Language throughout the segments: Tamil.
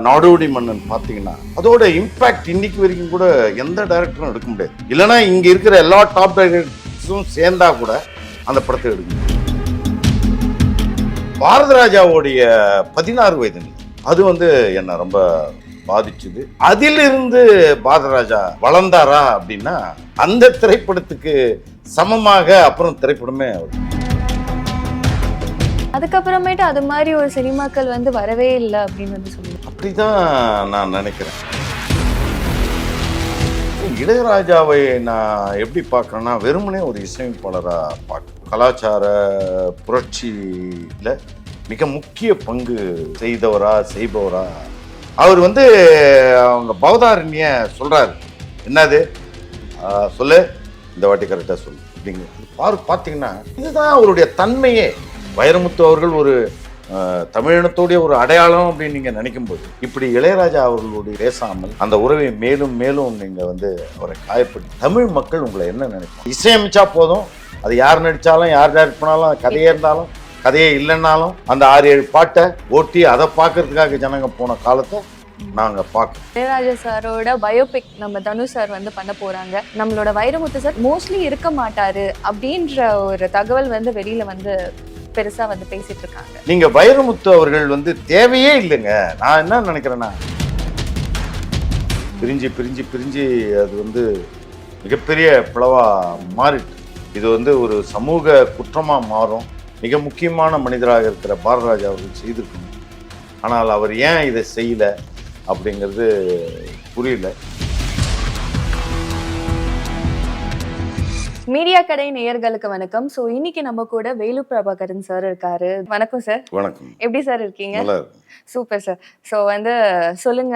நாடோடி மன்னன் பார்த்தீங்கன்னா அதோட இம்பாக்ட் இன்னைக்கு வரைக்கும் கூட எந்த டைரக்டரும் எடுக்க முடியாது. இல்லைன்னா இங்க இருக்கிற எல்லா டாப் டைரக்டர்ஸும் சேர்ந்தா கூட அந்த படத்தை எடுக்க முடியும். பாரதராஜாவுடைய 16 வயது அது என்ன ரொம்ப பாதிச்சுது. அதிலிருந்து பாரதராஜா வளர்ந்தாரா அப்படின்னா அந்த திரைப்படத்துக்கு சமமாக அப்புறம் திரைப்படமே அதுக்கப்புறமேட்டு அது மாதிரி ஒரு சினிமாக்கள் வரவே இல்லை அப்படின்னு சொல்லுவாங்க. அப்படிதான் நான் நினைக்கிறேன். இளையராஜாவை நான் எப்படி பார்க்குறேன்னா வெறுமனே ஒரு இசையமைப்பாளராக பார்க்குறேன். கலாச்சார புரட்சியில் மிக முக்கிய பங்கு செய்பவரா அவர் அவங்க பவதாரண்ய சொல்கிறாரு. என்னது சொல்லு, இந்த வாட்டி கரெக்டாக சொல்லு அப்படிங்கிறது பார்த்தீங்கன்னா இதுதான் அவருடைய தன்மையே. வைரமுத்து அவர்கள் ஒரு தமிழினத்துடைய ஒரு அடையாளம் அப்படின்னு நீங்க நினைக்கும் போது இப்படி இளையராஜா அவர்களுடைய பேசாமல் அந்த உறவை மேலும் மேலும் நீங்க அவரை காயப்படுத்தி தமிழ் மக்கள் உங்களை என்ன நினைப்பாங்க? இசையமைச்சா போதும், அது யார் நடிச்சாலும் யார் டைரக்ட் பண்ணாலும் கதையே இருந்தாலும் கதையே இல்லைன்னாலும் அந்த 6-7 பாட்டை ஓட்டி அதை பார்க்கறதுக்காக ஜனங்க போன காலத்தை நாங்க பார்க்கணும். இளையராஜா சாரோட பயோபிக் நம்ம தனுஷ் சார் பண்ண போறாங்க. நம்மளோட வைரமுத்து சார் மோஸ்ட்லி இருக்க மாட்டாரு அப்படின்ற ஒரு தகவல் வெளியில பெருசா பேசிட்டு இருக்காங்க. நீங்க வைரமுத்து அவர்கள் தேவையே இல்லைங்க. நான் என்ன நினைக்கிறேன்னா பிரிஞ்சு பிரிஞ்சு பிரிஞ்சு அது மிகப்பெரிய பிளவா மாறிட்டு இது ஒரு சமூக குற்றமா மாறும். மிக முக்கியமான மனிதராக இருக்கிற பாரதராஜா அவர்கள் செய்திருக்கணும். ஆனால் அவர் ஏன் இதை செய்யல அப்படிங்கிறது புரியல. மீடியா கடை நேயர்களுக்கு வணக்கம். ஸோ இன்னைக்கு நம்ம கூட வேலு பிரபாகரன் சார் இருக்காரு. வணக்கம் சார். வணக்கம். எப்படி சார் இருக்கீங்க? Super sir. ஸோ சொல்லுங்க,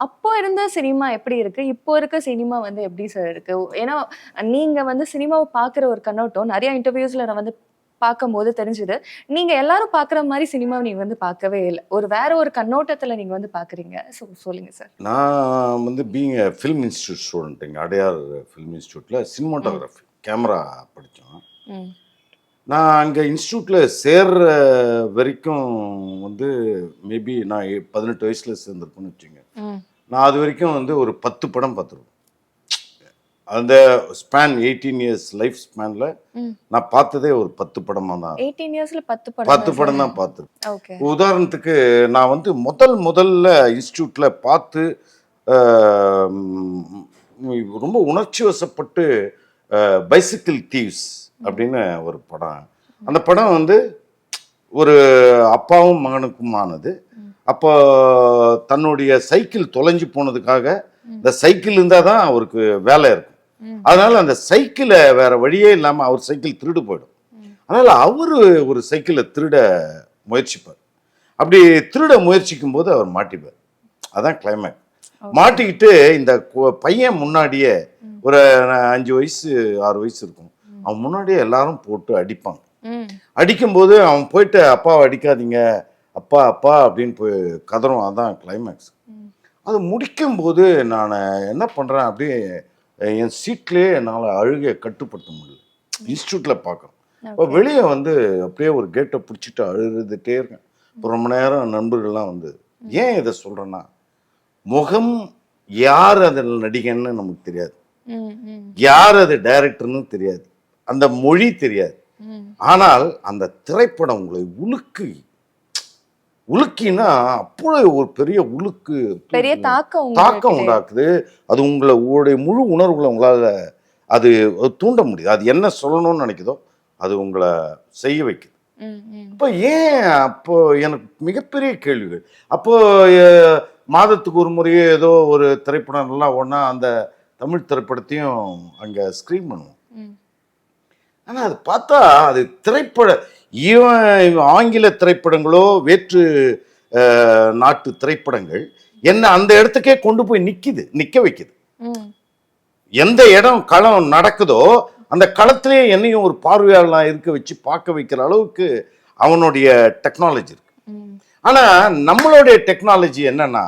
அப்போ இருந்த சினிமா எப்படி இருக்கு, இப்போ இருக்க சினிமா எப்படி சார் இருக்கு? ஏன்னா நீங்க சினிமாவை பார்க்குற ஒரு கண்ணோட்டம் நிறைய இன்டர்வியூஸ்ல நான் பார்க்கும்போது தெரிஞ்சுது, நீங்க எல்லாரும் பார்க்குற மாதிரி சினிமாவை நீங்க பார்க்கவே இல்லை, வேற ஒரு கண்ணோட்டத்துல நீங்க பார்க்குறீங்க. ஸோ சொல்லுங்க சார். நான் பீயிங் ஃபிலிம் இன்ஸ்டியூட் ஸ்டூடெண்ட்டுங்க, அடையார் ஃபிலிம் இன்ஸ்டியூட்ல சினிமாட்டோகிராஃபி கேமரா படித்தோம். நான் அங்கே இன்ஸ்டியூட்டில் சேர்ற வரைக்கும் மேபி நான் 18 வயசில் சேர்ந்துருப்பேன்னு வச்சுங்க. நான் அது வரைக்கும் ஒரு 10 படம் பார்த்துருவேன். அந்த ஸ்பேன் 18 இயர்ஸ் லைஃப் ஸ்பேனில் நான் பார்த்ததே ஒரு 10 படமாக தான். 18 இயர்ஸ்ல 10 படம் தான் பார்த்துருக்கேன். உதாரணத்துக்கு நான் முதல்ல இன்ஸ்டியூட்டில் பார்த்து ரொம்ப உணர்ச்சி வசப்பட்டு பைசிக்கிள் தீவ்ஸ் அப்படின்னு ஒரு படம். அந்த படம் ஒரு அப்பாவும் மகனுக்குமானது. அப்போ தன்னுடைய சைக்கிள் தொலைஞ்சு போனதுக்காக இந்த சைக்கிள் இருந்தால் தான் அவருக்கு வேலை இருக்கும். அதனால அந்த சைக்கிளை வேற வழியே இல்லாமல் அவர் சைக்கிள் திருடு போயிடும். அதனால அவரு ஒரு சைக்கிளை திருட முயற்சிப்பார். அப்படி திருட முயற்சிக்கும் போது அவர் மாட்டிப்பார். அதான் கிளைமேக்ஸ். மாட்டிக்கிட்டு இந்த பையன் முன்னாடியே ஒரு 5 வயசு 6 வயசு இருக்கும், அவன் முன்னாடியே எல்லாரும் போட்டு அடிப்பாங்க. அடிக்கும்போது அவன் போயிட்டு அப்பாவை அடிக்காதீங்க, அப்பா அப்பா அப்படின்னு போய் கதறும். அதான் கிளைமேக்ஸ். அது முடிக்கும் போது நான் என்ன பண்ணுறேன், அப்படியே என் சீட்லேயே என்னால் அழுகையை கட்டுப்படுத்த முடியல. இன்ஸ்டியூட்டில் பார்க்குறேன். இப்போ வெளியே அப்படியே ஒரு கேட்டை பிடிச்சிட்டு அழுதுகிட்டே இருக்கேன். இப்போ ரொம்ப நேரம் நண்பர்கள்லாம் ஏன் இதை சொல்கிறேன்னா, முகம் யார் அதில் நடிகன்னு நமக்கு தெரியாது, யார் அது டைரக்டர்னு தெரியாது, அந்த மொழி தெரியாது. ஆனால் அந்த திரைப்படம் உங்களை உலுக்கினா அப்போ ஒரு பெரிய பெரிய தாக்கம் உண்டாக்குது. அது உங்களுடைய முழு உணர்வுகளை உங்களால் அது தூண்ட முடியுது. அது என்ன சொல்லணும்னு நினைக்குதோ அது உங்களை செய்ய வைக்குது. இப்போ ஏன் அப்போ எனக்கு மிகப்பெரிய கேள்விகள். அப்போ மாதத்துக்கு ஒரு முறையே ஏதோ ஒரு திரைப்படம் நல்லா ஒன்றா அந்த தமிழ் திரைப்படத்தையும் அங்கே ஸ்க்ரீன் பண்ணுவோம். ஆனால் அது பார்த்தா அது ஆங்கில திரைப்படங்களோ வேற்று நாட்டு திரைப்படங்கள் என்ன அந்த இடத்துக்கே கொண்டு போய் நிக்க வைக்குது. எந்த இடம் களம் நடக்குதோ அந்த களத்திலே என்னையும் ஒரு பார்வையாளர் இருக்க வச்சு பார்க்க வைக்கிற அளவுக்கு அவனுடைய டெக்னாலஜி இருக்கு. ஆனா நம்மளுடைய டெக்னாலஜி என்னன்னா,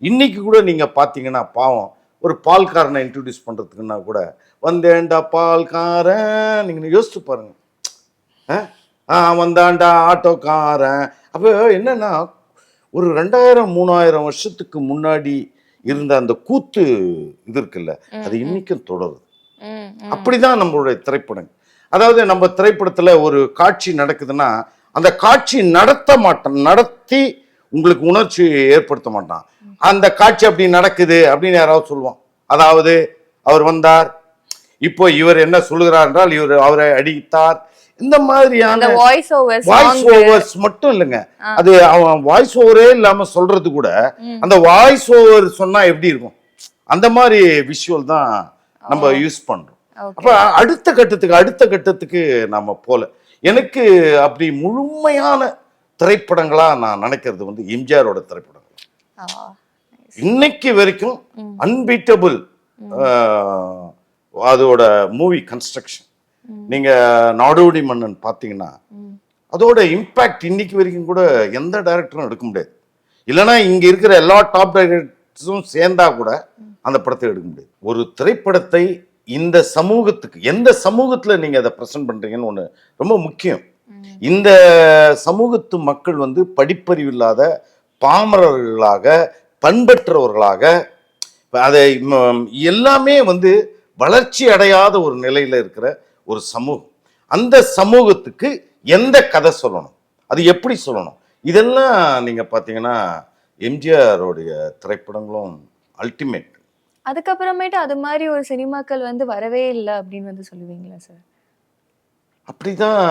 இன்னைக்கு கூட நீங்க பாத்தீங்கன்னா பாவம் ஒரு பால்காரனை இன்ட்ரடியூஸ் பண்றதுக்குன்னா கூட வந்தேன்டா பால்காரன் நீங்க யோசிச்சு பாருங்க. வந்தாண்டா ஆட்டோக்காரன். அப்போ என்னன்னா ஒரு 2000-3000 வருஷத்துக்கு முன்னாடி இருந்த அந்த கூத்து இது இருக்குல்ல, அது இன்னைக்கும் தொடருது. அப்படிதான் நம்மளுடைய திரைப்படங்கள். அதாவது நம்ம திரைப்படத்துல ஒரு காட்சி நடக்குதுன்னா அந்த காட்சி நடத்தி உங்களுக்கு உணர்ச்சி ஏற்படுத்த மாட்டான். அந்த காட்சி அப்படி நடக்குது அப்படின்னு யாராவது சொல்லுவான். அதாவது அவர் வந்தார், இப்போ இவர் என்ன சொல்லுகிறார் என்றால் இவர் அவரை அடித்தார், இந்த மாதிரியான வாய்ஸ் ஓவர்ஸ் மட்டும் இல்லைங்க. அது அவன் வாய்ஸ் ஓவரே இல்லாம சொல்றது கூட அந்த வாய்ஸ் ஓவர் சொன்னா எப்படி இருக்கும், அந்த மாதிரி விஷுவல் தான் நம்ம யூஸ் பண்றோம். அப்ப அடுத்த கட்டத்துக்கு நாம போல. எனக்கு அப்படி முழுமையான திரைப்படங்களா நான் நினைக்கிறது வந்து எம்ஜிஆரோட திரைப்படங்கள். இன்னைக்கு வரைக்கும் அன்பீட்டபிள் அதோட மூவி கன்ஸ்ட்ரக்ஷன். நீங்க நாடோடி மன்னன் பாத்தீங்கன்னா அதோட இம்பாக்ட் இன்னைக்கு வரைக்கும் கூட எந்த டைரக்டரும் எடுக்க முடியாது. இல்லைன்னா இங்க இருக்கிற எல்லா டாப் டைரக்டர்ஸும் சேர்ந்தா கூட அந்த படத்தை எடுக்க முடியாது. ஒரு திரைப்படத்தை இந்த சமூகத்துக்கு, எந்த சமூகத்துல நீங்க அதை பிரசன்ட் பண்றீங்கன்னு ஒண்ணு ரொம்ப முக்கியம். இந்த சமூகத்து மக்கள் வந்து படிப்பறிவு இல்லாத பாமரர்களாக, பண்பற்றவர்களாக, அதை எல்லாமே வந்து வளர்ச்சி அடையாத ஒரு நிலையில இருக்கிற ஒரு சமூகம். அந்த சமூகத்துக்கு எந்த கதை சொல்லணும், அது எப்படி சொல்லணும், இதெல்லாம் நீங்க பாத்தீங்கன்னா எம்ஜிஆருடைய திரைப்படங்களும் அல்டிமேட். அதுக்கப்புறமேட்டு அது மாதிரி ஒரு சினிமாக்கள் வந்து வரவே இல்லை அப்படின்னு வந்து சொல்லுவீங்களா சார்? அப்படிதான்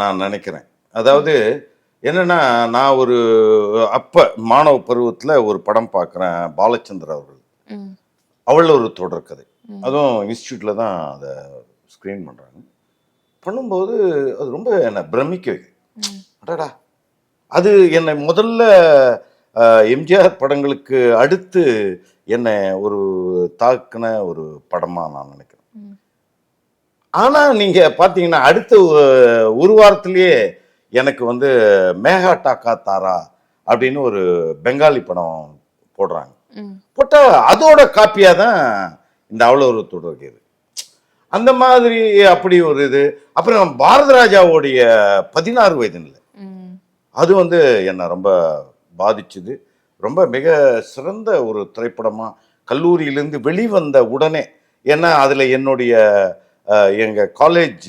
நான் நினைக்கிறேன். அதாவது என்னன்னா, நான் ஒரு அப்ப மாணவ பருவத்துல ஒரு படம் பார்க்குறேன், பாலச்சந்தர் அவர்கள், அவள் ஒரு தொடர்கதை. அதுவும் இன்ஸ்டியூட்ல தான் அதை ஸ்க்ரீன் பண்றாங்க. பண்ணும்போது அது ரொம்ப என்னை பிரமிக்க வைக்குது. அடடா, அது என்னை முதல்ல எம்ஜிஆர் படங்களுக்கு அடுத்து என்னை ஒரு தாக்குன ஒரு படமா நான் நினைக்கிறேன். ஆனா நீங்க பாத்தீங்கன்னா அடுத்த ஒரு வாரத்திலேயே எனக்கு வந்து மேகா டாக்கா தாரா அப்படின்னு ஒரு பெங்காலி படம் போடுறாங்க. போட்டா அதோட காப்பியா தான் இந்த அவ்வளோ ஒரு தொடர்கிறது. அந்த மாதிரி அப்படி ஒரு இது. அப்புறம் பாரத ராஜாவுடைய 16 வயது நிலை, அது வந்து என்னை ரொம்ப பாதிச்சுது. ரொம்ப மிக சிறந்த ஒரு திரைப்படமா கல்லூரியிலிருந்து வெளிவந்த உடனே, ஏன்னா அதுல என்னுடைய எங்க காலேஜ்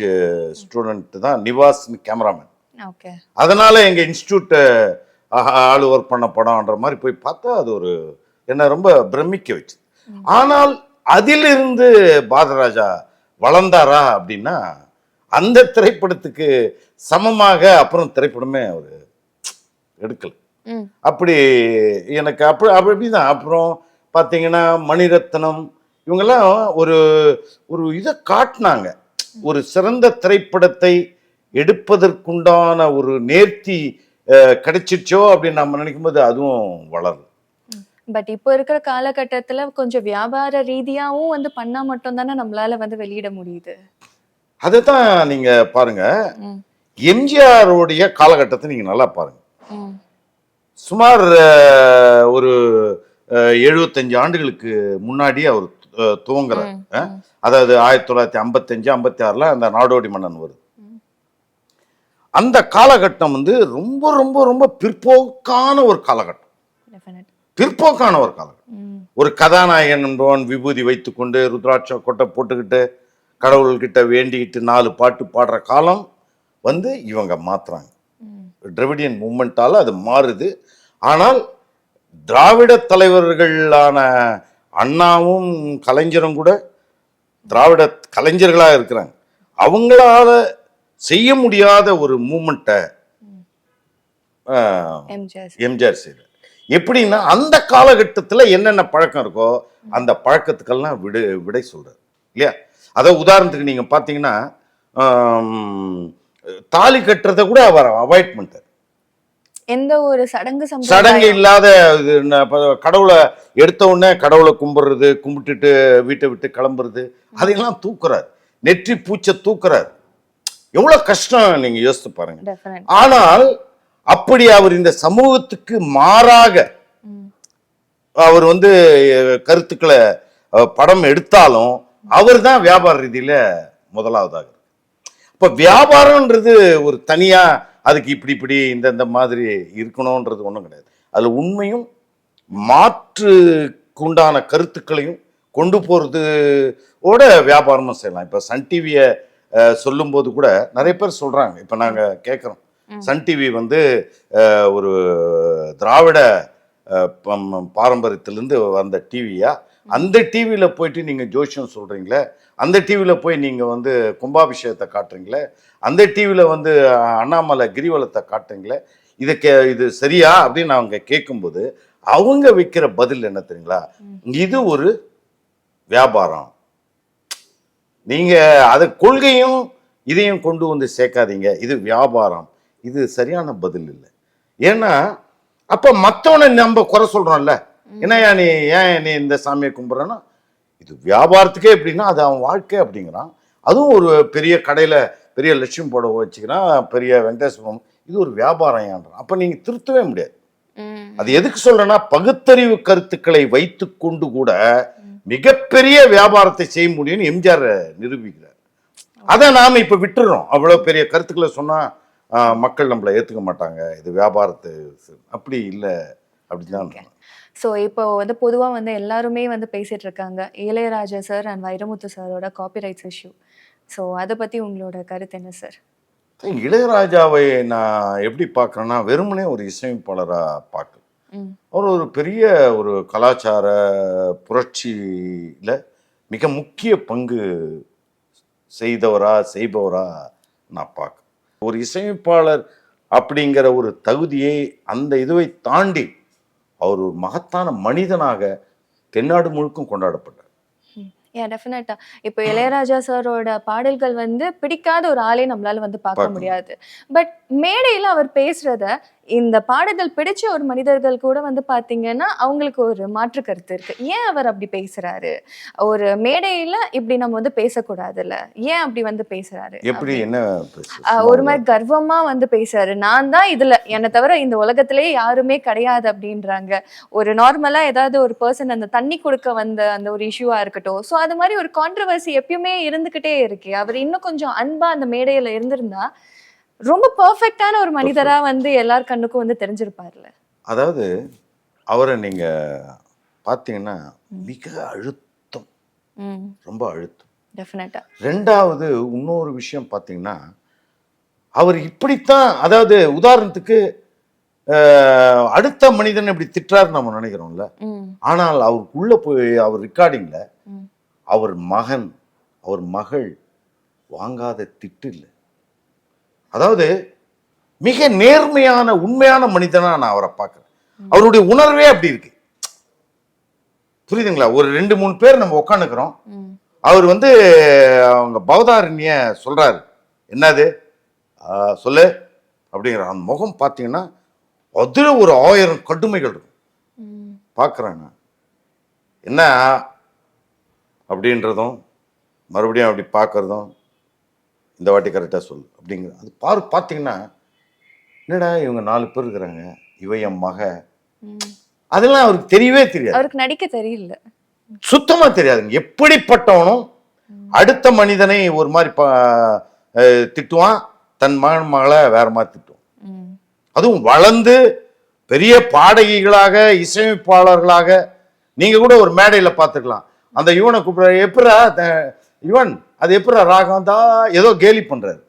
ஸ்டூடெண்ட் தான் நிவாஸ்னு கேமராமேன். அதனால எங்க இன்ஸ்டியூட் ஆளு ஒர்க் பண்ண படம்ன்ற மாதிரி போய் பார்த்தா அது ஒரு என்ன ரொம்ப பிரமிக்க வச்சு. ஆனால் அதிலிருந்து பாரதராஜா வளர்ந்தாரா அப்படின்னா அந்த திரைப்படத்துக்கு சமமாக அப்புறம் திரைப்படமே அவர் எடுக்கல. அப்படி எனக்கு அப்படிதான். அப்புறம் பார்த்தீங்கன்னா மணிரத்னம் இவங்கெல்லாம் ஒரு ஒரு இதை காட்டினாங்க. ஒரு சிறந்த திரைப்படத்தை எடுப்பதற்குண்டான ஒரு நேர்த்தி கிடைச்சிச்சோ அப்படின்னு நம்ம நினைக்கும் போது அதுவும் வளரும். பட் இப்போ இருக்கிற காலகட்டத்துல கொஞ்சம் வியாபார ரீதியாவும் வந்து பண்ணா மட்டும் தானே நம்மளால வந்து வெளியிட முடியுது. அதுதான் நீங்க பாருங்க, எம்ஜிஆருடைய காலகட்டத்தை நீங்க நல்லா பாருங்க. சுமார் ஒரு 75 ஆண்டுகளுக்கு முன்னாடி அவர் துவங்குறார். அதாவது 1955-56 அந்த நாடோடி மன்னன் வருது. அந்த காலகட்டம் வந்து ரொம்ப ரொம்ப ரொம்ப பிற்போக்கான ஒரு காலகட்டம். பிற்போக்கான ஒரு காலகட்டம். ஒரு கதாநாயகன் என்பவன் விபூதி வைத்துக்கொண்டு ருத்ராட்ச கொட்டை போட்டுக்கிட்டு கடவுள்கிட்ட வேண்டிக்கிட்டு 4 பாட்டு பாடுற காலம் வந்து இவங்க மாத்துறாங்க. திராவிடியன் மூமெண்டால அது மாறுது. ஆனால் திராவிட தலைவர்களான அண்ணாவும் கலைஞரும் கூட திராவிட கலைஞர்களாக இருக்கிறாங்க. அவங்களால செய்ய முடியாத ஒரு மூமெண்ட்டை எம்ஜிஆர் செய்தார். எப்படின்னா அந்த காலகட்டத்தில் என்னென்ன பழக்கம் இருக்கோ அந்த பழக்கத்துக்கெல்லாம் விடை சொல்றாரு இல்லையா. அதை உதாரணத்துக்கு நீங்க பார்த்தீங்கன்னா தாலி கட்டுறதை கூட அவர் அவாய்ட் பண்ணிட்டார். எந்த ஒரு சடங்கு இல்லாத கடவுளை எடுத்த உடனே கடவுளை கும்பிட்டுட்டு வீட்டை விட்டு கிளம்புறது, அதையெல்லாம் தூக்குறாரு. நெற்றி பூச்சை தூக்குறாரு. எவ்வளவு கஷ்டம் நீங்க யோசித்து பாருங்க. ஆனால் அப்படி அவர் இந்த சமூகத்துக்கு மாறாக அவர் வந்து கருத்துக்களை படம் எடுத்தாலும் அவர் தான் வியாபார ரீதியில முதலாவதாக. இப்ப வியாபாரம்ன்றது ஒரு தனியா அதுக்கு இப்படி இந்த மாதிரி இருக்கணும்ன்றது ஒன்றும் கிடையாது. அதில் உண்மையும் மாற்றுக்குண்டான கருத்துக்களையும் கொண்டு போகிறது ஓட வியாபாரமும் செய்யலாம். இப்போ சன் டிவியை சொல்லும்போது கூட நிறைய பேர் சொல்கிறாங்க. இப்போ நாங்கள் கேட்குறோம், சன் டிவி வந்து ஒரு திராவிட பாரம்பரியத்திலேருந்து வந்த டிவியா, அந்த டிவியில் போயிட்டு நீங்கள் ஜோசியம் சொல்கிறீங்களே, அந்த டிவியில் போய் நீங்கள் வந்து கும்பாபிஷேகத்தை காட்டுறீங்களே, அந்த டிவியில் வந்து அண்ணாமலை கிரிவலத்தை காட்டுறீங்களே, இது சரியா அப்படின்னு அவங்க கேட்கும்போது அவங்க வைக்கிற பதில் என்ன தெரியுங்களா, இது ஒரு வியாபாரம், நீங்க அதை கொள்கையும் இதையும் கொண்டு வந்து சேர்க்காதீங்க, இது வியாபாரம். இது சரியான பதில் இல்லை. ஏன்னா அப்ப மற்றவனை நம்ம குறை சொல்றோம்ல, என்னையா நீ ஏன் நீ இந்த சாமியை கும்பிட்றன்னா, இது வியாபாரத்துக்கே எப்படின்னா அது அவன் வாழ்க்கை அப்படிங்கிறான். அதுவும் ஒரு பெரிய கடையில பெரிய லட்சுமி போட வச்சுக்கிறான், பெரிய வெங்கடேஸ்வரம், இது ஒரு வியாபாரம் ஏன்றான். அப்ப நீங்க திருத்தவே முடியாது. அது எதுக்கு சொல்றேன்னா, பகுத்தறிவு கருத்துக்களை வைத்து கொண்டு கூட மிகப்பெரிய வியாபாரத்தை செய்ய முடியும்னு எம்ஜிஆர் நிரூபிக்கிறார். அதை நாம இப்ப விட்டுறோம். அவ்வளவு பெரிய கருத்துக்களை சொன்னா மக்கள் நம்மளை ஏத்துக்க மாட்டாங்க, இது வியாபாரத்தை அப்படி இல்லை அப்படிதான். ஸோ இப்போ வந்து பொதுவாக வந்து எல்லாருமே வந்து பேசிட்டு இருக்காங்க இளையராஜா சார் அண்ட் வைரமுத்து சாரோட காப்பிரைட்ஸ் இஷ்யூ. ஸோ அதை பற்றி உங்களோட கருத்து என்ன சார்? இளையராஜாவை நான் எப்படி பார்க்குறேன்னா, வெறுமனே ஒரு இசையமைப்பாளராக பார்க்கல. அவர் ஒரு பெரிய ஒரு கலாச்சார புரட்சியில் மிக முக்கிய பங்கு செய்பவரா நான் பார்க்க. ஒரு இசையமைப்பாளர் அப்படிங்கிற ஒரு தகுதியை, அந்த இதுவை தாண்டி அவர் ஒரு மகத்தான மனிதனாக தென்னாடு முழுக்கும் கொண்டாடப்பட்டார். டெஃபினட்டா. இப்போ இளையராஜா சாரோட பாடல்கள் வந்து பிடிக்காத ஒரு ஆளே நம்மளால வந்து பார்க்க முடியாது. பட் மேடையில அவர் பேசுறத, இந்த பாடல்கள் பிடிச்ச ஒரு மனிதர்கள் கூட வந்து பாத்தீங்கன்னா அவங்களுக்கு ஒரு மாற்று கருத்து இருக்கு. ஏன் அவர் அப்படி பேசுறாரு? ஒரு மேடையில இப்படி நம்ம வந்து பேசக்கூடாதுல்ல, ஏன் அப்படி வந்து பேசுறாரு? எப்படி என்ன ஒரு மாதிரி கர்வமா வந்து பேசுறாரு. நான் தான் இதுல, என்னை தவிர இந்த உலகத்திலேயே யாருமே கிடையாது அப்படின்றாங்க. ஒரு நார்மலா ஏதாவது ஒரு பர்சன் அந்த தண்ணி கொடுக்க வந்த அந்த ஒரு இஷ்யூவா இருக்கட்டும், ஸோ அது மாதிரி ஒரு கான்ட்ரவர்சி எப்பயுமே இருந்துகிட்டே இருக்கு. அவர் இன்னும் கொஞ்சம் அன்பா அந்த மேடையில இருந்திருந்தா ரொம்ப பெர்ஃபெக்ட்டான ஒரு மனிதரா வந்து எல்லார் கண்ணுக்கும் வந்து தெரிஞ்சிருப்பார்ல. அதாவது அவரை நீங்க பாத்தீங்கன்னா மிக அழுத்தம், ரொம்ப அழுத்தம். டெஃபினட்டா. ரெண்டாவது இன்னொரு விஷயம் பாத்தீங்கன்னா, அவர் இப்படித்தான், அதாவது உதாரணத்துக்கு அடுத்த மனிதன் இப்படி திட்டுறாரு நம்ம நினைக்கிறோம்ல, ஆனால் அவருக்குள்ள போய் அவர் ரெக்கார்டிங்ல அவர் மகன் அவர் மகள் வாங்காத திட்டு இல்லை. அதாவது மிக நேர்மையான உண்மையான மனிதனா நான் அவரை பார்க்கிறேன். அவருடைய உணர்வே அப்படி இருக்கு, புரியுதுங்களா? ஒரு 2-3 பேர் நம்ம உட்காந்துக்கிறோம், அவர் வந்து அவங்க பவதாரண்ய சொல்றாரு, என்னது சொல்லு அப்படிங்கிற அந்த முகம் பார்த்தீங்கன்னா அதுல ஒரு 1000 கடுமைகள் இருக்கும். பார்க்குறேன் என்ன அப்படின்றதும் மறுபடியும் அப்படி பார்க்கறதும், இந்த வாட்டி கரெக்டாக சொல்லு அப்படிங்கிற அது பார்த்தீங்கன்னா, என்னடா இவங்க 4 பேர் இருக்கிறாங்க, இவ என் மக, அதெல்லாம் அவருக்கு தெரியவே தெரியாது. அவருக்கு நடிக்க தெரியல, சுத்தமா தெரியாதுங்க. எப்படிப்பட்டவனும் அடுத்த மனிதனை ஒரு மாதிரி திட்டுவான், தன் மகன் மகளை வேற மாதிரி திட்டுவான். அதுவும் வளர்ந்து பெரிய பாடகிகளாக இசையமைப்பாளர்களாக நீங்க கூட ஒரு மேடையில பார்த்துக்கலாம். அந்த இவனை கூப்பிடுற, எப்படா இவன் அது எப்படா ராகம் தான் ஏதோ கேலி பண்றாரு,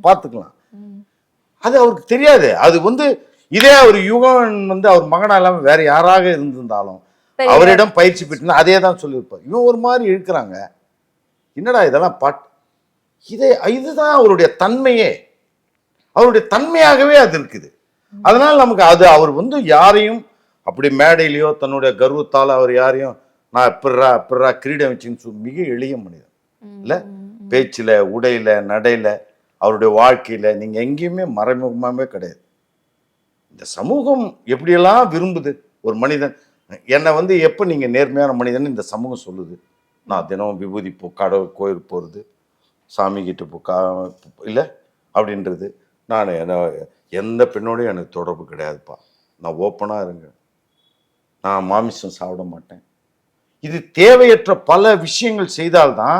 பார்த்துக்கலாம். அது அவருக்கு தெரியாது. அது வந்து இதே அவர் யுவன் வந்து அவர் மகனா இல்லாம வேற யாராக இருந்திருந்தாலும் அவரிடம் பயிற்சி பெற்று அதே தான் சொல்லியிருப்பார். இவன் ஒரு மாதிரி இருக்கிறாங்க, என்னடா இதெல்லாம் இதுதான் அவருடைய தன்மையே, அவருடைய தன்மையாகவே அது இருக்குது. அதனால நமக்கு அது அவர் வந்து யாரையும் அப்படி மேடையிலையோ தன்னுடைய கர்வத்தால் அவர் யாரையும் நான் எப்படா கிரீடம் வச்சுன்னு மிக எளிய மனிதன் இல்லை. பேச்சில், உடையில, நடையில, அவருடைய வாழ்க்கையில நீங்க எங்கேயுமே மறைமுகமாகவே கிடையாது. இந்த சமூகம் எப்படியெல்லாம் விரும்புது ஒரு மனிதன். என்னை வந்து எப்போ நீங்கள் நேர்மையான மனிதன் இந்த சமூகம் சொல்லுது, நான் தினம் விபூதி கடவுள் கோயில் போகிறது, சாமி கிட்ட இல்லை அப்படின்றது. நான் எந்த பெண்ணோடையும் எனக்கு தொடர்பு கிடையாதுப்பா, நான் ஓப்பனாக இருங்க, நான் மாமிசம் சாப்பிட மாட்டேன். இது தேவையற்ற பல விஷயங்கள் செய்தால்தான்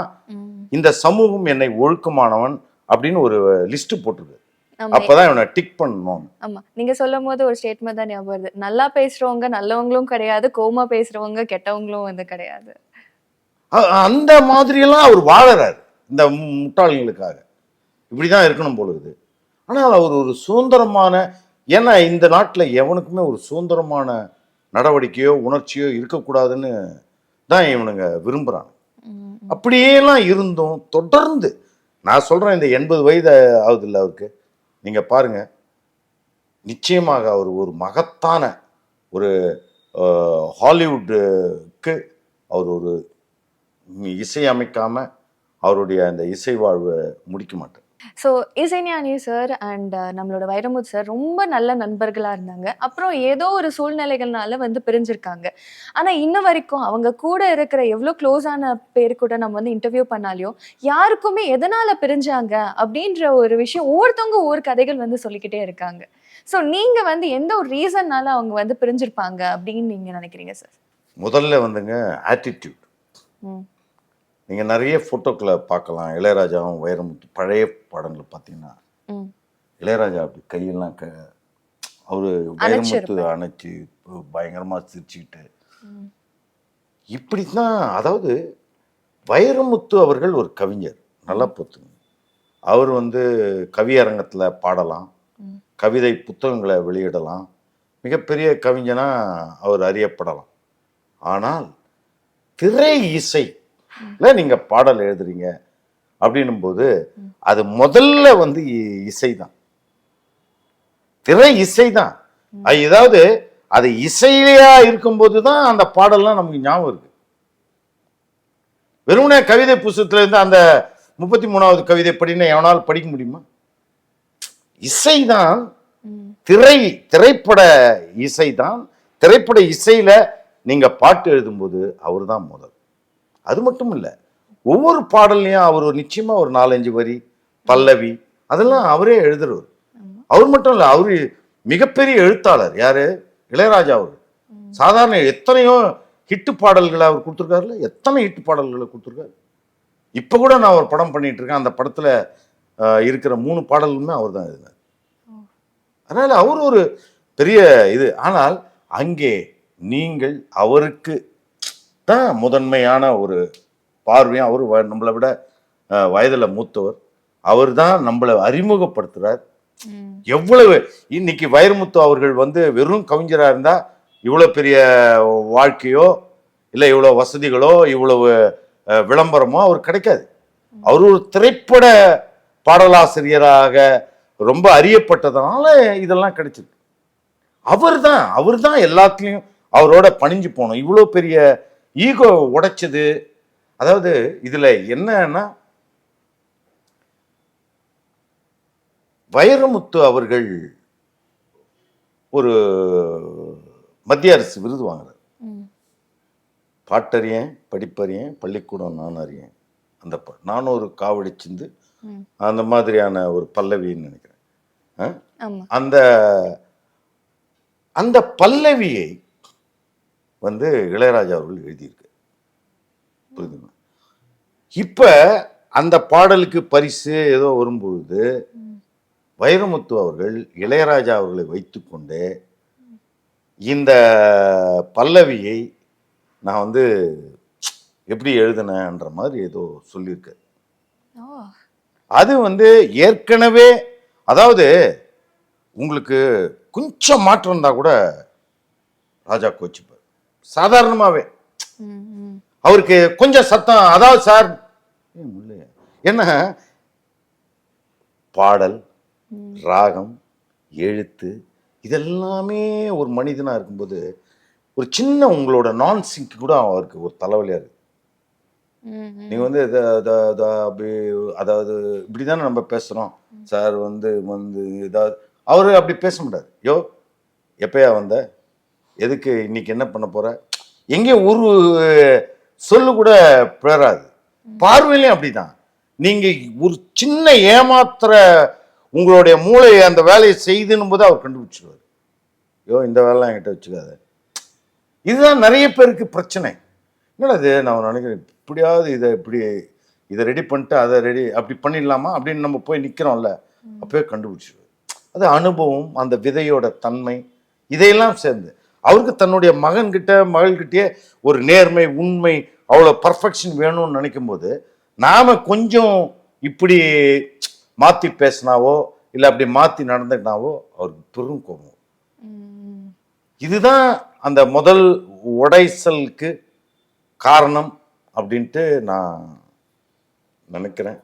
இந்த சமூகம் என்னை ஒழுக்கமானவன் அப்படின்னு ஒரு லிஸ்ட் போட்டிருக்கு. ஆமா. அப்பதான் இவனை டிக் பண்ணணும். ஆமா. நீங்க சொல்லும்போது ஒரு ஸ்டேட்மெண்ட் தான் ஞாபகம் வருது. நல்லா பேசுறவங்க நல்லவங்களும் கிடையாது. கோவமா பேசுறவங்க கெட்டவங்களும் வந்து கிடையாது. அந்த மாதிரியெல்லாம் அவர் வாழறாரு இந்த முட்டாள்களுக்காக. இப்படிதான் இருக்கணும் போல இருக்குது. ஆனால் அவர் ஒரு சுதந்திரமான, ஏன்னா இந்த நாட்டில் எவனுக்குமே ஒரு சுதந்திரமான நடவடிக்கையோ உணர்ச்சியோ இருக்கக்கூடாதுன்னு தான் இவனுங்க விரும்புகிறாங்க. ம். அப்படியேலாம் இருந்தும் தொடர்ந்து நான் சொல்கிறேன், இந்த 80 வயது ஆகுது இல்லை அவருக்கு. நீங்கள் பாருங்க, நிச்சயமாக அவர் ஒரு மகத்தான ஒரு ஹாலிவுட்டுக்கு அவர் ஒரு இசை அமைக்காம அவருடைய அந்த இசை வாழ்வை முடிக்க மாட்டார். ஸோ இசைஞானி சார் அண்ட் நம்மளோட வைரமுத்து சார் ரொம்ப நல்ல நண்பர்களா இருந்தாங்க. அப்புறம் ஏதோ ஒரு சூழ்நிலைகள்னால வந்து பிரிஞ்சிருக்காங்க. ஆனா இன்ன வரைக்கும் அவங்க கூட இருக்கிற எவ்வளோ க்ளோஸான பேர் கூட நம்ம வந்து இன்டர்வியூ பண்ணாலையும் யாருக்குமே எதனால பிரிஞ்சாங்க அப்படின்ற ஒரு விஷயம் ஒவ்வொருத்தவங்க ஒவ்வொரு கதைகள் வந்து சொல்லிக்கிட்டே இருக்காங்க. ஸோ நீங்க வந்து எந்த ஒரு ரீசன்னால அவங்க வந்து பிரிஞ்சிருப்பாங்க அப்படின்னு நீங்க நினைக்கிறீங்க சார்? முதல்ல வந்துங்க ஆட்டிடியூட். ம். நீங்கள் நிறைய ஃபோட்டோக்களை பார்க்கலாம். இளையராஜாவும் வைரமுத்து பழைய படங்களை பார்த்தீங்கன்னா, ம். இளையராஜா அப்படி கையெல்லாம் அவரு வைரமுத்து அணைச்சிருப்பாரு. அணைச்சி பயங்கரமாக சிரிச்சுக்கிட்டு ம். இப்படி தான். அதாவது வைரமுத்து அவர்கள் ஒரு கவிஞர், நல்லா பொறுத்துங்க. அவர் வந்து கவியரங்கத்தில் பாடலாம், ம். கவிதை புத்தகங்களை வெளியிடலாம், மிகப்பெரிய கவிஞனா அவர் அறியப்படலாம். ஆனால் திரை இசை நீங்க பாடல் எழுதுறீங்க அப்படின்னும் போது அது முதல்ல வந்து இசை தான், திரை இசை தான். ஏதாவது அது இசையிலையா இருக்கும்போது தான் அந்த பாடல்லாம் நமக்கு ஞாபகம் இருக்கு. வெறுமனே கவிதை புஸ்தகத்துல இருந்து அந்த 33வது கவிதை படின்னு எவனால் படிக்க முடியுமா? இசைதான், திரைப்பட இசை தான். திரைப்பட இசையில நீங்க பாட்டு எழுதும்போது அவர் தான் முதல். அது மட்டும் இல்லை, ஒவ்வொரு பாடல்லையும் அவர் நிச்சயமா ஒரு 4-5 வரி பல்லவி அதெல்லாம் அவரே எழுதுறவர். அவர் மட்டும் இல்லை, அவரு மிகப்பெரிய எழுத்தாளர். யாரு? இளையராஜா. அவர் சாதாரண எத்தனையோ ஹிட்டு பாடல்களை அவர் கொடுத்துருக்காருல, எத்தனை ஹிட்டு பாடல்களை கொடுத்துருக்காரு. இப்போ கூட நான் ஒரு படம் பண்ணிட்டு இருக்கேன், அந்த படத்துல இருக்கிற 3 பாடல்களுமே அவர் தான் எழுதினார். அதனால அவர் ஒரு பெரிய இது. ஆனால் அங்கே நீங்கள் அவருக்கு தான் முதன்மையான ஒரு பார்வையும், அவர் நம்மளை விட வயதில் மூத்தவர், அவர் தான் நம்மளை அறிமுகப்படுத்துறார். எவ்வளவு இன்னைக்கு வைரமுத்து அவர்கள் வந்து வெறும் கவிஞராக இருந்தால் இவ்வளோ பெரிய வாழ்க்கையோ இல்லை இவ்வளோ வசதிகளோ இவ்வளவு விளம்பரமோ அவர் கிடைக்காது. அவர் ஒரு திரைப்பட பாடலாசிரியராக ரொம்ப அறியப்பட்டதுனால இதெல்லாம் கிடைச்சது. அவர் தான் எல்லாத்துலேயும் அவரோட பணிஞ்சு போனோம். இவ்வளோ பெரிய ஈகோ உடைச்சது. அதாவது இதுல என்னன்னா, வைரமுத்து அவர்கள் ஒரு மத்திய அரசு விருது வாங்குறார். பாட்டறியேன் படிப்பறியேன் பள்ளிக்கூடம் நான் அறியேன், அந்த நான் ஒரு காவடி சிந்து, அந்த மாதிரியான ஒரு பல்லவின்னு நினைக்கிறேன். அந்த அந்த பல்லவியை வந்து இளையராஜா அவர்கள் எழுதியிருக்கு. புரியுதுங்களா? இப்ப அந்த பாடலுக்கு பரிசு ஏதோ வரும்பொழுது வைரமுத்து அவர்கள் இளையராஜா அவர்களை வைத்துக்கொண்டு இந்த பல்லவியை நான் வந்து எப்படி எழுதினேன்ற மாதிரி ஏதோ சொல்லியிருக்க. அது வந்து ஏற்கனவே, அதாவது உங்களுக்கு கொஞ்சம் மாற்றம் இருந்தா கூட ராஜா கோச்சிப்பார் சாதாரணமாவே. அவருக்கு கொஞ்சம் சத்தம், அதாவது சார் என்ன பாடல் ராகம் எழுத்து இதெல்லாமே ஒரு மனிதனா இருக்கும்போது ஒரு சின்ன உங்களோட நான் சிங்க் கூட அவருக்கு ஒரு தலைவலியா இருக்கு. நீங்க வந்து அதாவது இப்படிதானே நம்ம பேசுறோம் சார், வந்து ஏதாவது அவரு அப்படி பேச முடியாது. யோ எப்பயா வந்த, எதுக்கு இன்னைக்கு என்ன பண்ண போற, எங்கேயும் ஒரு சொல்லு கூட பிறராது. பார்வையிலையும் அப்படிதான். நீங்க ஒரு சின்ன ஏமாத்துற உங்களுடைய மூளை அந்த வேலையை செய்துன்னு போது அவர் கண்டுபிடிச்சிருவார். யோ இந்த வேலைலாம் என்கிட்ட வச்சுக்காத. இதுதான் நிறைய பேருக்கு பிரச்சனை. என்னடா இது, நான் நினைக்கிறேன் இப்படியாவது இதை ரெடி பண்ணிட்டு அதை ரெடி அப்படி பண்ணிடலாமா அப்படின்னு நம்ம போய் நிற்கிறோம்ல, அப்பவே கண்டுபிடிச்சிருவார். அது அனுபவம், அந்த விதையோட தன்மை, இதையெல்லாம் சேர்ந்து அவருக்கு தன்னுடைய மகன்கிட்ட மகள்கிட்டயே ஒரு நேர்மை, உண்மை, அவ்வளோ பர்ஃபெக்ஷன் வேணும்னு நினைக்கும் போது நாம கொஞ்சம் இப்படி மாத்தி பேசினாவோ இல்லை அப்படி மாத்தி நடந்துக்கினாவோ அவருக்கு பெரும் கோபம். ம். இதுதான் அந்த முதல் உடைசலுக்கு காரணம் அப்படின்ட்டு நான் நினைக்கிறேன்.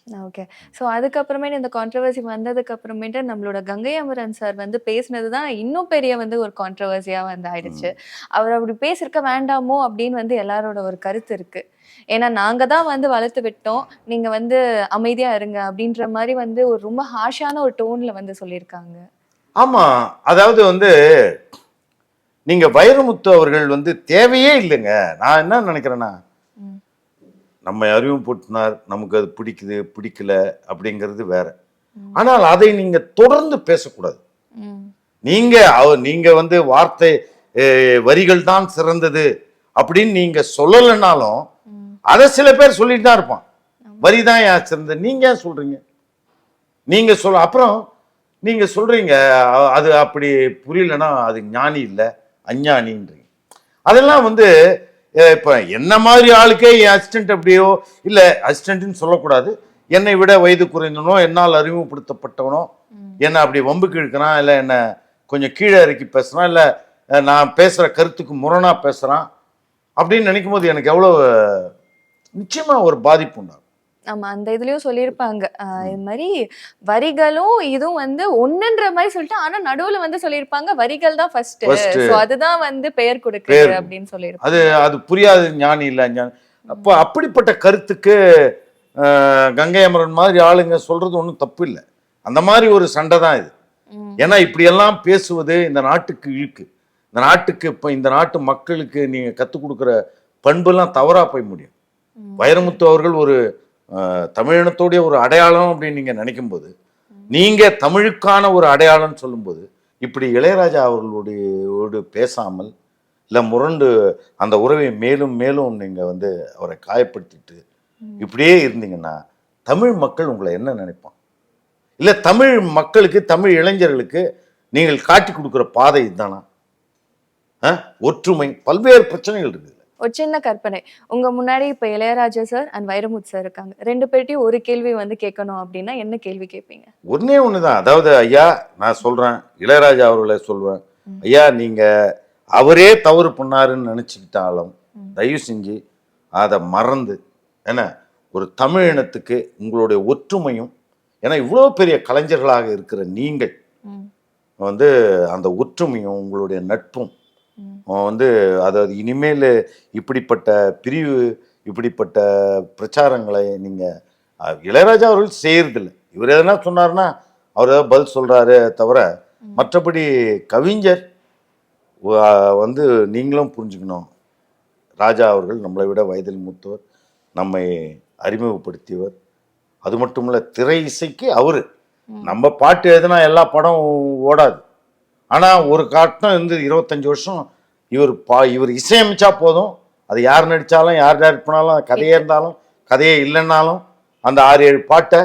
ஓகே. ஸோ அதுக்கப்புறமேட்டு இந்த கான்ட்ரோவர்சி வந்ததுக்கு அப்புறமேட்டு நம்மளோட கங்கை அமரன் சார் வந்து பேசினது தான் இன்னும் பெரிய வந்து ஒரு கான்ட்ரோவர்சியா வந்து ஆயிடுச்சு. அவர் அப்படி பேசியிருக்க வேண்டாமோ அப்படின்னு வந்து எல்லாரோட ஒரு கருத்து இருக்கு. ஏன்னா நாங்க தான் வந்து வளர்த்து விட்டோம், நீங்க வந்து அமைதியா இருங்க அப்படின்ற மாதிரி வந்து ஒரு ரொம்ப ஹார்ஷான ஒரு டோன்ல வந்து சொல்லியிருக்காங்க. ஆமா, அதாவது வந்து நீங்க வைரமுத்து அவர்கள் வந்து தேவையே இல்லைங்க. நான் என்ன நினைக்கிறேன்னா, ம். நம்மை அறிமுகப்படுத்தினார், நமக்கு அது பிடிக்குது பிடிக்கல அப்படிங்கிறது வேற. ஆனால் அதை நீங்க தொடர்ந்து பேசக்கூடாது. ம். நீங்க வந்து வார்த்தை வரிகள் தான் சிறந்தது அப்படின்னு நீங்க சொல்லலைன்னாலும் ம். அதை சில பேர் சொல்லிட்டு தான் இருப்பான். வரி தான் ஏன் சிறந்தது, நீங்க ஏன் சொல்றீங்க? நீங்க சொல்ல அப்புறம் நீங்க சொல்றீங்க அது அப்படி புரியலன்னா அது ஞானி இல்லை அஞ்ஞானின்றீங்க. அதெல்லாம் வந்து இப்ப என்ன மாதிரி ஆளுக்கே என் அசிஸ்டன்ட் அப்படியோ இல்லை அசிஸ்டன்ட்னு சொல்லக்கூடாது, என்னை விட வயது குறைந்தனோ என்னால் அறிமுகப்படுத்தப்பட்டவனோ என்ன அப்படி வம்புக்கு இழுக்கிறான், இல்லை என்ன கொஞ்சம் கீழே இறக்கி பேசுறான், இல்லை நான் பேசுற கருத்துக்கு முரணா பேசுறான் அப்படின்னு நினைக்கும் போது எனக்கு எவ்வளவு நிச்சயமா ஒரு பாதிப்பு உண்டாகும். ஆமா, அந்த இதுலயும் சொல்லியிருப்பாங்க. இது மாதிரி வரிகளும் இதுவும் வந்து ஒண்ணுன்ற மாதிரி சொல்லிட்டு, ஆனா நடுவுல வந்து சொல்லியிருப்பாங்க வரிகள் தான் ஃபர்ஸ்ட். சோ அதுதான் வந்து பெயர் கொடுக்குது அப்படின்னு சொல்லியிருப்பாங்க. அது புரியாது, ஞானி இல்ல ஞானி. அப்போ அப்படிப்பட்ட கருத்துக்கு கங்கை அமரன் மாதிரி ஆளுங்க சொல்றது ஒன்றும் தப்பு இல்லை. அந்த மாதிரி ஒரு சண்டை தான் இது. ஏன்னா இப்படியெல்லாம் பேசுவது இந்த நாட்டுக்கு இழுக்கு. இந்த நாட்டுக்கு இப்போ இந்த நாட்டு மக்களுக்கு நீங்க கற்றுக் கொடுக்குற பண்பெல்லாம் தவறா போய் முடியும். வைரமுத்து அவர்கள் ஒரு தமிழினத்தோடைய ஒரு அடையாளம் அப்படின்னு நீங்க நினைக்கும் போது, நீங்க தமிழுக்கான ஒரு அடையாளம் சொல்லும்போது இப்படி இளையராஜா அவர்களோடு பேசாமல் இல்லை முரண்டு அந்த உறவை மேலும் மேலும் நீங்க வந்து அவரை காயப்படுத்திட்டு இப்படியே இருந்தீங்கன்னா தமிழ் மக்கள் உங்களை என்ன நினைப்பான்? இல்லை தமிழ் மக்களுக்கு தமிழ் இளைஞர்களுக்கு நீங்கள் காட்டி கொடுக்குற பாதை இதுதானா? ஒற்றுமை, பல்வேறு பிரச்சனைகள் இருக்குது. ஒரு சின்ன கற்பனை, உங்க முன்னாடி இப்ப Ilaiyaraaja sir and Vairamuthu sir இருக்காங்க, ரெண்டு பேர்ட்டையும் ஒரு கேள்வி வந்து கேட்கணும் அப்படின்னா என்ன கேள்வி கேட்பீங்க? ஒன்னே ஒண்ணுதான். அதாவது ஐயா நான் சொல்றேன், இளையராஜா அவர்களை சொல்வேன், ஐயா நீங்க அவரே தவறு பண்ணாருன்னு நினைச்சுக்கிட்டாலும் தயவு செஞ்சு அதை மறந்து, ஏன்னா ஒரு தமிழ் இனத்துக்கு உங்களுடைய ஒற்றுமையும், ஏன்னா இவ்வளோ பெரிய கலைஞர்களாக இருக்கிற நீங்கள் வந்து அந்த ஒற்றுமையும் உங்களுடைய நட்பும் வந்து அதாவது இனிமேல் இப்படிப்பட்ட பிரிவு இப்படிப்பட்ட பிரச்சாரங்களை நீங்க இளையராஜா அவர்கள் செய்யறதில்லை. இவர் எதனா சொன்னார்னா அவர் ஏதாவது பதில் சொல்றாரு தவிர, மற்றபடி கவிஞர் வந்து நீங்களும் புரிஞ்சுக்கணும், ராஜா அவர்கள் நம்மளை விட வயதில் மூத்தவர், நம்மை அறிமுகப்படுத்தியவர். அது மட்டும் இல்லை, திரை இசைக்கு அவரு. நம்ம பாட்டு எதுனா எல்லா படம் ஓடாது. ஆனால் ஒரு காட்டம் இருந்து 25 வருஷம் இவர் இசையமைச்சா போதும், அது யார் நடித்தாலும் யார் டைரக்ட் பண்ணாலும், கதையே இருந்தாலும் கதையே இல்லைன்னாலும் அந்த 6-7 பாட்டை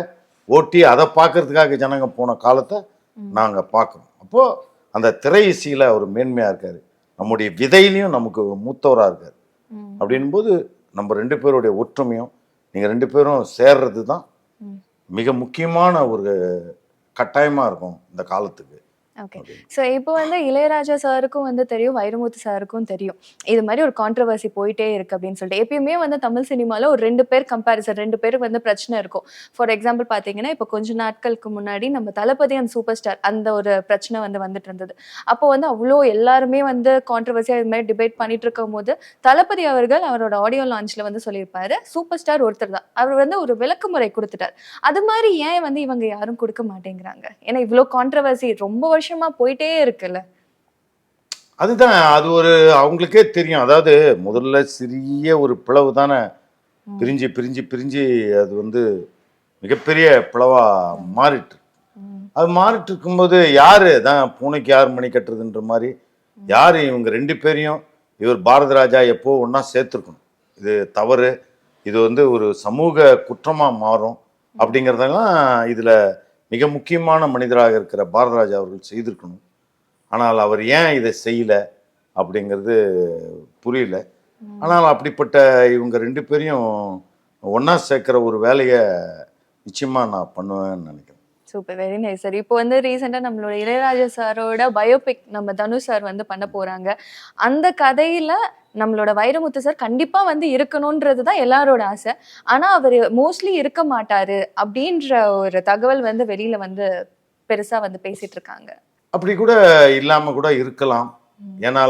ஓட்டி அதை பார்க்கறதுக்காக ஜனங்க போன காலத்தை நாங்கள் பார்க்குறோம். அப்போது அந்த திரை இசையில் அவர் மேன்மையாக இருக்கார், நம்முடைய விதையிலையும் நமக்கு மூத்தவராக இருக்கார். அப்படின் போது நம்ம 2 பேருடைய ஒற்றுமையும் நீங்கள் 2 பேரும் சேர்றது தான் மிக முக்கியமான ஒரு கட்டாயமாக இருக்கும் இந்த காலத்துக்கு. ஓகே. ஸோ இப்போ வந்து இளையராஜா சாருக்கும் வந்து தெரியும், வைரமுத்து சாருக்கும் தெரியும் இது மாதிரி ஒரு கான்ட்ரவர்சி போயிட்டே இருக்கு அப்படின்னு சொல்லிட்டு. எப்பயுமே வந்து தமிழ் சினிமாவில் ஒரு 2 பேர் கம்பேரிசன், 2 பேருக்கு வந்து பிரச்சனை இருக்கும். ஃபார் எக்ஸாம்பிள் பார்த்தீங்கன்னா இப்போ கொஞ்ச நாட்களுக்கு முன்னாடி நம்ம தளபதி அண்ட் சூப்பர் ஸ்டார் அந்த ஒரு பிரச்சனை வந்து வந்துட்டு இருந்தது. அப்போ வந்து அவ்வளோ எல்லாருமே வந்து கான்ட்ரவர்சியாக இது மாதிரி டிபேட் பண்ணிட்டு இருக்கும் போது தளபதி அவர்கள் அவரோட ஆடியோ லான்ச்சில் வந்து சொல்லியிருப்பாரு, சூப்பர் ஸ்டார் ஒருத்தர் தான், அவர் வந்து ஒரு விளக்குமுறை கொடுத்துட்டார். அது மாதிரி ஏன் வந்து இவங்க யாரும் கொடுக்க மாட்டேங்கிறாங்க? ஏன்னா இவ்வளோ கான்ட்ரவர்சி ரொம்ப வருஷமா போயிட்டே இருக்குல்ல. அதுதான், அது ஒரு அவங்களுக்கே தெரியும். அதாவது முதல்ல சிறிய ஒரு பிளவு தானே பிரிஞ்சு பிரிஞ்சு பிரிஞ்சு அது வந்து மிகப்பெரிய பிளவா மாறிட்டு. அது மாறிட்டு இருக்கும்போது யாரு தான் பூனைக்கு யார் மணி கட்டுறதுன்ற மாதிரி யாரு இவங்க 2 பேரையும் இவர் பாரதி ராஜா எப்போ ஒன்றா சேர்த்துருக்கணும். இது தவறு, இது வந்து ஒரு சமூக குற்றமாக மாறும் அப்படிங்கிறதெல்லாம் இதில் மிக முக்கியமான மனிதராக இருக்கிற பாரதிராஜா அவர்கள் செய்திருக்கணும். ஆனால் அவர் ஏன் இதை செய்யலை அப்படிங்கிறது புரியல. ஆனால் அப்படிப்பட்ட இவங்க 2 பேரையும் ஒன்றா சேர்க்குற ஒரு வேலையை நிச்சயமாக நான் பண்ணுவேன்னு நினைக்கிறேன். Super, very nice sir. இப்போ வந்து ரீசெண்டாக நம்மளோட இளையராஜா சாரோட பயோபிக் நம்ம தனுஷ் சார் வந்து பண்ண போறாங்க. அந்த கதையில நம்மளோட வைரமுத்து சார் கண்டிப்பா வந்து இருக்கணும்ன்றது தான் எல்லாரோட ஆசை. ஆனா அவர் மோஸ்ட்லி இருக்க மாட்டாரு அப்படின்ற ஒரு தகவல் வந்து வெளியில வந்து பெருசா வந்து பேசிட்டு இருக்காங்க. அப்படி கூட இல்லாமல் கூட இருக்கலாம். ஏன்னா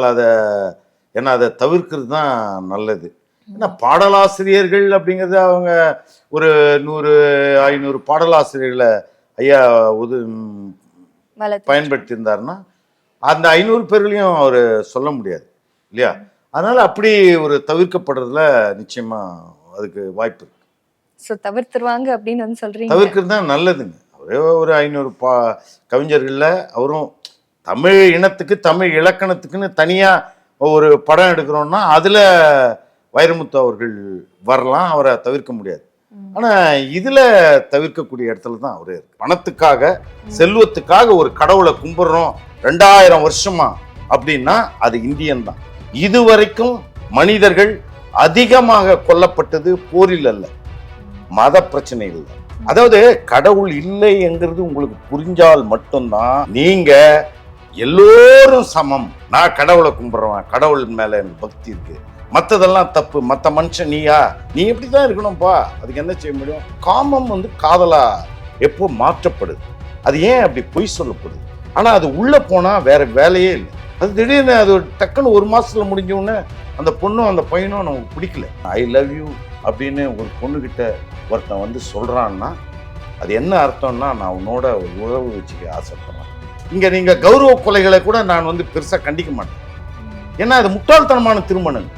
அதை தவிர்க்கிறது தான் நல்லது. ஏன்னா பாடலாசிரியர்கள் அப்படிங்கிறது அவங்க ஒரு 100-500 பாடலாசிரியர்களை ஐயா பயன்படுத்தி இருந்தாருன்னா அந்த 500 பேர்களையும் அவர் சொல்ல முடியாது இல்லையா? அதனால அப்படி ஒரு தவிர்க்கப்படுறதுல நிச்சயமா அதுக்கு வாய்ப்பு இருக்கு. ஸோ தவிர்த்துருவாங்க அப்படின்னு வந்து சொல்றீங்க. தவிர்க்கிறது தான் நல்லதுங்க. ஒரே ஒரு 500 கவிஞர்கள்ல அவரும் தமிழ் இனத்துக்கு தமிழ் இலக்கணத்துக்குன்னு தனியா ஒரு படம் எடுக்கிறோம்னா அதுல வைரமுத்து அவர்கள் வரலாம், அவரை தவிர்க்க முடியாது. ஆனா இதுல தவிர்க்கக்கூடிய இடத்துல தான் அவரே இருக்கு. பணத்துக்காக செல்வத்துக்காக ஒரு கடவுளை கும்பிடுறோம் 2000 வருஷமா அப்படின்னா அது இந்தியன் தான். இதுவரைக்கும் மனிதர்கள் அதிகமாக கொல்லப்பட்டது போரில் அல்ல, மத பிரச்சனைகள். அதாவது கடவுள் இல்லை என்கிறது உங்களுக்கு புரிஞ்சால் மட்டும்தான் நீங்க எல்லோரும் சமம், நான் கடவுளை கும்பிடுறேன், கடவுள் மேல எனக்கு பக்தி இருக்கு, மற்றதெல்லாம் தப்பு, மற்ற மனுஷன் நீ எப்படிதான் இருக்கணும்ப்பா, அதுக்கு என்ன செய்ய முடியும்? காமம் வந்து காதலா எப்போ மாற்றப்படுது, அது ஏன் அப்படி பொய் சொல்லப்படுது? ஆனா அது உள்ள போனா வேற வேலையே இல்லை. அது திடீர்னு அது டக்குன்னு 1 மாசத்துல முடிஞ்ச உடனே அந்த பொண்ணும் அந்த பையனும் நமக்கு பிடிக்கல, ஐ லவ் யூ அப்படின்னு ஒரு பொண்ணுகிட்ட ஒருத்தன் வந்து சொல்றான்னா அது என்ன அர்த்தம்னா நான் உன்னோட ஒரு உறவு வச்சுக்க ஆசைப்படுறேன். இங்க நீங்க கௌரவ கொலைகளை கூட நான் வந்து பெருசா கண்டிக்க மாட்டேன். ஏன்னா அது முட்டாள்தனமான திருமணம்.